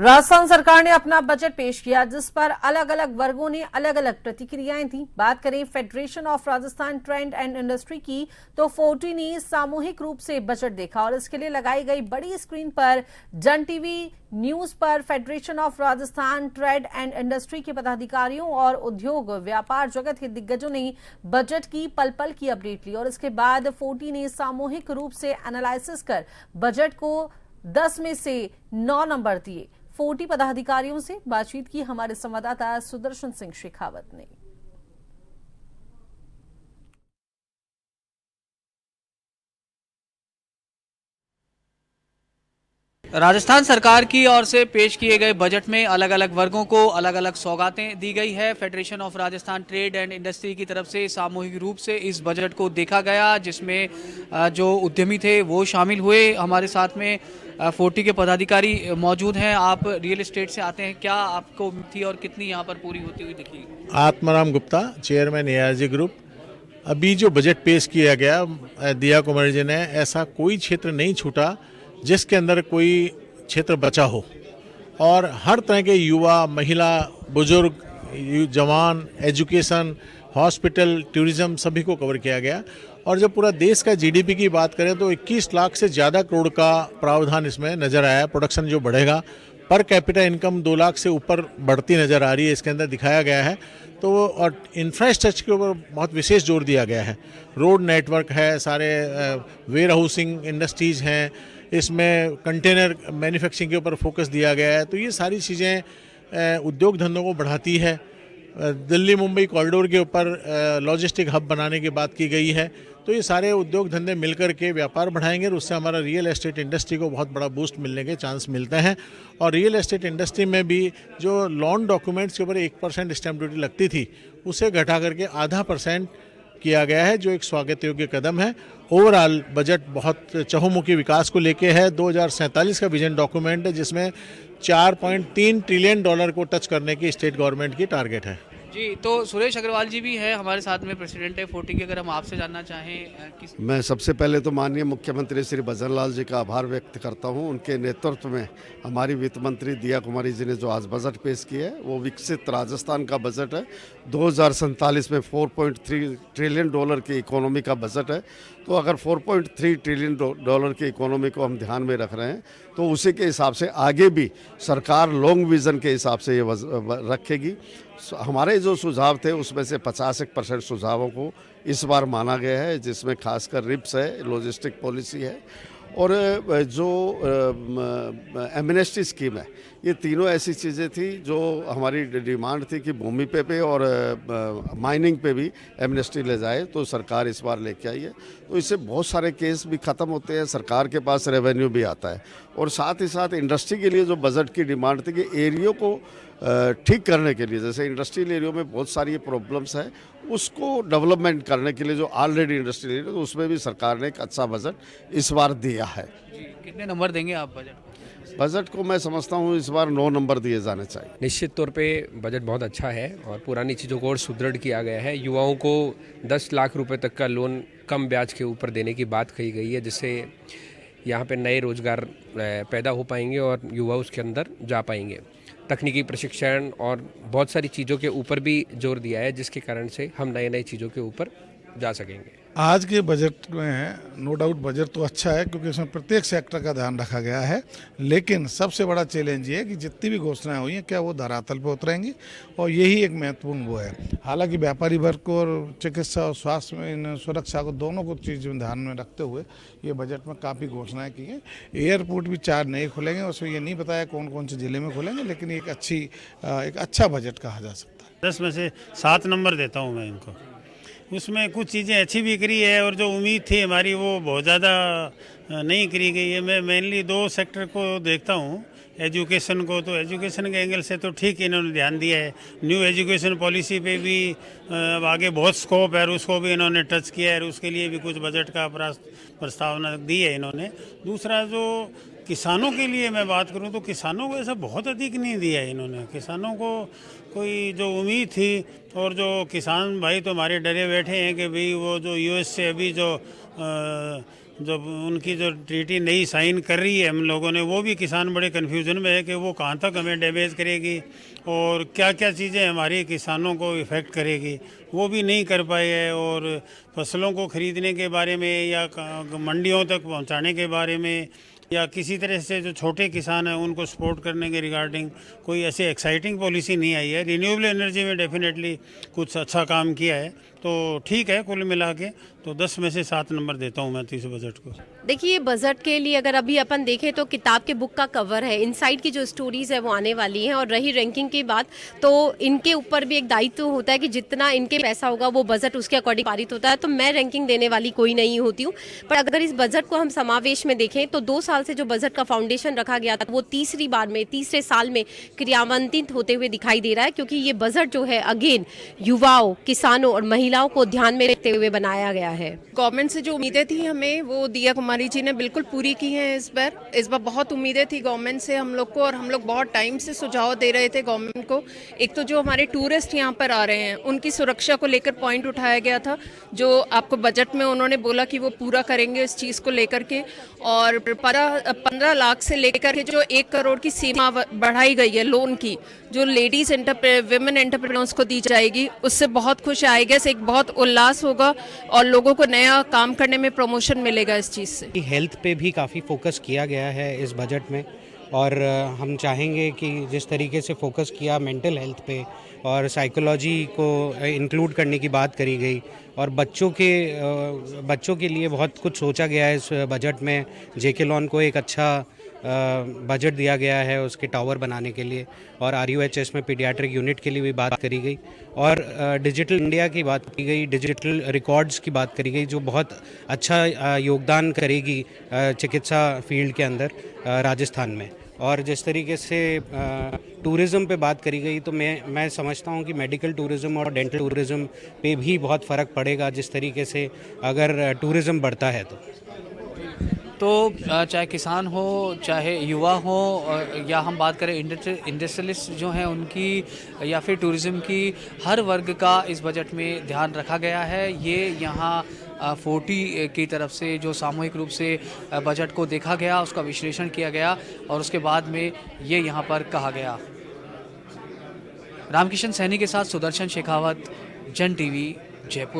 राजस्थान सरकार ने अपना बजट पेश किया, जिस पर अलग अलग वर्गों ने अलग अलग प्रतिक्रियाएं दी। बात करें federation of Rajasthan trade and industry की, तो 40 ने सामूहिक रूप से बजट देखा और इसके लिए लगाई गई बड़ी स्क्रीन पर जन टीवी न्यूज पर federation of Rajasthan trade and industry के पदाधिकारियों और उद्योग व्यापार जगत के दिग्गजों ने बजट की पल पल की अपडेट ली और इसके बाद 40 ने सामूहिक रूप से एनालिसिस कर बजट को 10 में से 9 नंबर दिए। 40 पदाधिकारियों से बातचीत की हमारे संवाददाता सुदर्शन सिंह शेखावत ने। राजस्थान सरकार की ओर से पेश किए गए बजट में अलग अलग वर्गों को अलग अलग सौगातें दी गई है। Federation of Rajasthan trade and industry की तरफ से सामूहिक रूप से इस बजट को देखा गया, जिसमें जो उद्यमी थे वो शामिल हुए। हमारे साथ में 40 के पदाधिकारी मौजूद हैं। आप रियल एस्टेट से आते हैं, क्या आपको उम्मीद थी और कितनी यहाँ पर पूरी होती हुई दिखी? Atmaram Gupta, chairman ARG group. अभी जो बजट पेश किया गया दिया कुमार जी ने, ऐसा कोई क्षेत्र नहीं छूटा जिसके अंदर कोई क्षेत्र बचा हो, और हर तरह के युवा, महिला, बुजुर्ग, जवान, एजुकेशन, हॉस्पिटल, टूरिज्म सभी को कवर किया गया। और जब पूरा देश का जीडीपी की बात करें तो 21 लाख से ज़्यादा करोड़ का प्रावधान इसमें नज़र आया। प्रोडक्शन जो बढ़ेगा, पर कैपिटा इनकम 2 लाख से ऊपर बढ़ती नज़र आ रही है, इसके अंदर दिखाया गया है। तो और इंफ्रास्ट्रक्चर के ऊपर बहुत विशेष जोर दिया गया है। रोड नेटवर्क है, सारे वेयर हाउसिंग इंडस्ट्रीज़ हैं, इसमें कंटेनर मैन्युफैक्चरिंग के ऊपर फोकस दिया गया है। तो ये सारी चीज़ें उद्योग धंधों को बढ़ाती है। दिल्ली मुंबई कॉरिडोर के ऊपर लॉजिस्टिक हब बनाने की बात की गई है। तो ये सारे उद्योग धंधे मिलकर के व्यापार बढ़ाएंगे और उससे हमारा रियल एस्टेट इंडस्ट्री को बहुत बड़ा बूस्ट मिलने के चांस मिलते हैं। और रियल एस्टेट इंडस्ट्री में भी जो लोन डॉक्यूमेंट्स के ऊपर 1% स्टैम्प ड्यूटी लगती थी, उसे घटा करके 0.5% किया गया है, जो एक स्वागत योग्य कदम है। ओवरऑल बजट बहुत चहुमुखी विकास को लेके है। 2047 का विजन डॉक्यूमेंट है, जिसमें $4.3 ट्रिलियन को टच करने की स्टेट गवर्नमेंट की टारगेट है। जी, तो सुरेश अग्रवाल जी भी है हमारे साथ में, प्रेसिडेंट है 40 के। अगर हम आपसे जानना चाहें मैं सबसे पहले तो माननीय मुख्यमंत्री श्री भजन लाल जी का आभार व्यक्त करता हूं। उनके नेतृत्व में हमारी वित्त मंत्री दिया कुमारी जी ने जो आज बजट पेश किया है, वो विकसित राजस्थान का बजट है। 2047 में $4.3 ट्रिलियन की इकोनॉमी का बजट है। तो अगर $4.3 ट्रिलियन की इकोनॉमी को हम ध्यान में रख रहे हैं, तो उसी के हिसाब से आगे भी सरकार लॉन्ग विज़न के हिसाब से ये रखेगी। हमारे जो सुझाव थे उसमें से 50% सुझावों को इस बार माना गया है, जिसमें खासकर रिप्स है, लॉजिस्टिक पॉलिसी है, और जो एमनेस्टी स्कीम है। ये तीनों ऐसी चीज़ें थी जो हमारी डिमांड थी कि भूमि पे और माइनिंग पे भी एमनेस्टी ले जाए, तो सरकार इस बार लेके आई है। तो इससे बहुत सारे केस भी ख़त्म होते हैं, सरकार के पास रेवेन्यू भी आता है। और साथ ही साथ इंडस्ट्री के लिए जो बजट की डिमांड थी कि एरियो को ठीक करने के लिए, जैसे इंडस्ट्रियल एरियो में बहुत सारी प्रॉब्लम्स है, उसको डेवलपमेंट करने के लिए जो ऑलरेडी इंडस्ट्रियल एरिया, तो उसमें भी सरकार ने एक अच्छा बजट इस बार दिया है। जी, कितने नंबर देंगे आप बजट को? मैं समझता हूँ इस बार 9 नंबर दिए जाने चाहिए। निश्चित तौर पे बजट बहुत अच्छा है और पुरानी चीज़ों को और सुदृढ़ किया गया है। युवाओं को 10 लाख रुपए तक का लोन कम ब्याज के ऊपर देने की बात कही गई है, जिससे यहाँ पे नए रोजगार पैदा हो पाएंगे और युवा उसके अंदर जा पाएंगे। तकनीकी प्रशिक्षण और बहुत सारी चीज़ों के ऊपर भी जोर दिया है, जिसके कारण से हम नए नए चीज़ों के ऊपर जा सकेंगे। आज के बजट में नो डाउट बजट तो अच्छा है, क्योंकि इसमें प्रत्येक सेक्टर का ध्यान रखा गया है। लेकिन सबसे बड़ा चैलेंज ये है कि जितनी भी घोषणाएं हुई हैं, क्या वो धरातल पर उतरेंगी, और यही एक महत्वपूर्ण वो है। हालांकि व्यापारी वर्ग को और चिकित्सा और स्वास्थ्य में सुरक्षा को, दोनों को चीज़ ध्यान में रखते हुए ये बजट में काफ़ी घोषणाएँ की हैं। एयरपोर्ट भी 4 नए खुलेंगे, उसमें ये नहीं बताया कौन कौन से ज़िले में खुलेंगे, लेकिन एक अच्छा बजट कहा जा सकता है। 10 में से 7 नंबर देता हूँ मैं इनको। उसमें कुछ चीज़ें अच्छी भी करी है, और जो उम्मीद थी हमारी वो बहुत ज़्यादा नहीं करी गई है। मैं मेनली 2 सेक्टर को देखता हूँ। एजुकेशन को, तो एजुकेशन के एंगल से तो ठीक इन्होंने ध्यान दिया है। न्यू एजुकेशन पॉलिसी पे भी अब आगे बहुत स्कोप है, और उसको भी इन्होंने टच किया है, और उसके लिए भी कुछ बजट का प्रस्तावना दी है इन्होंने। दूसरा, जो किसानों के लिए मैं बात करूं, तो किसानों को ऐसा बहुत अधिक नहीं दिया है इन्होंने। किसानों को कोई जो उम्मीद थी, और जो किसान भाई तो हमारे डरे बैठे हैं कि भाई वो जो यूएस से अभी जो जब उनकी जो ट्रीटी नई साइन कर रही है हम लोगों ने, वो भी किसान बड़े कन्फ्यूजन में है कि वो कहाँ तक हमें डैमेज करेगी और क्या क्या चीज़ें हमारे किसानों को इफ़ेक्ट करेगी, वो भी नहीं कर पाए हैं। और फसलों को ख़रीदने के बारे में या मंडियों तक पहुँचाने के बारे में या किसी तरह से जो छोटे किसान हैं उनको सपोर्ट करने के रिगार्डिंग कोई ऐसी एक्साइटिंग पॉलिसी नहीं आई है। रिन्यूएबल एनर्जी में डेफिनेटली कुछ अच्छा काम किया है, तो ठीक है। कुल मिला के तो 10 में से 7 नंबर देता हूँ मैं इस बजट को। देखिए, बजट के लिए अगर अभी अपन देखें तो किताब के बुक का कवर है, इनसाइड की जो स्टोरीज है वो आने वाली हैं। और रही रैंकिंग की बात, तो इनके ऊपर भी एक दायित्व होता है कि जितना इनके पैसा होगा वो बजट उसके अकॉर्डिंग पारित होता है। तो मैं रैंकिंग देने वाली कोई नहीं होती हूँ। पर अगर इस बजट को हम समावेश में देखें तो 2 साल से जो बजट का फाउंडेशन रखा गया था वो तीसरे साल में क्रियान्वित होते हुए दिखाई दे रहा है, क्योंकि ये बजट जो है अगेन युवाओं, किसानों और महिलाओं को ध्यान में रखते हुए बनाया गया है। गवर्नमेंट से जो उम्मीदें थी हमें, वो दिया कुमारी जी ने बिल्कुल पूरी की हैं। इस बार बहुत उम्मीदें थी गवर्नमेंट से हम लोग को, और हम लोग बहुत टाइम से सुझाव दे रहे थे गवर्नमेंट को। एक तो जो हमारे टूरिस्ट यहाँ पर आ रहे हैं उनकी सुरक्षा को लेकर पॉइंट उठाया गया था, जो आपको बजट में उन्होंने बोला कि वो पूरा करेंगे इस चीज़ को लेकर के। और 15 लाख से लेकर के जो 1 करोड़ की सीमा बढ़ाई गई है लोन की, जो लेडीज विमेन एंटरप्रेन्योर्स को दी जाएगी, उससे बहुत खुश आएगा, एक बहुत उल्लास होगा और लोगों को नया काम करने में प्रमोशन मिलेगा इस चीज़ से। हेल्थ पे भी काफ़ी फोकस किया गया है इस बजट में, और हम चाहेंगे कि जिस तरीके से फोकस किया मेंटल हेल्थ पे और साइकोलॉजी को इंक्लूड करने की बात करी गई, और बच्चों के लिए बहुत कुछ सोचा गया है इस बजट में। जेके लॉन को एक अच्छा बजट दिया गया है उसके टावर बनाने के लिए, और RUHS में पीडियाट्रिक यूनिट के लिए भी बात करी गई, और डिजिटल इंडिया की बात की गई, डिजिटल रिकॉर्ड्स की बात करी गई, जो बहुत अच्छा योगदान करेगी चिकित्सा फील्ड के अंदर राजस्थान में। और जिस तरीके से टूरिज़्म पे बात करी गई, तो मैं समझता हूँ कि मेडिकल टूरिज़्म और डेंटल टूरिज़्म पे भी बहुत फ़र्क पड़ेगा जिस तरीके से अगर टूरिज़्म बढ़ता है तो चाहे किसान हो, चाहे युवा हो, या हम बात करें इंडस्ट्रियलिस्ट जो हैं उनकी, या फिर टूरिज़्म की, हर वर्ग का इस बजट में ध्यान रखा गया है। ये यहाँ 40 की तरफ से जो सामूहिक रूप से बजट को देखा गया, उसका विश्लेषण किया गया और उसके बाद में ये यहाँ पर कहा गया। रामकिशन सैनी के साथ सुदर्शन शेखावत, जन TV, जयपुर।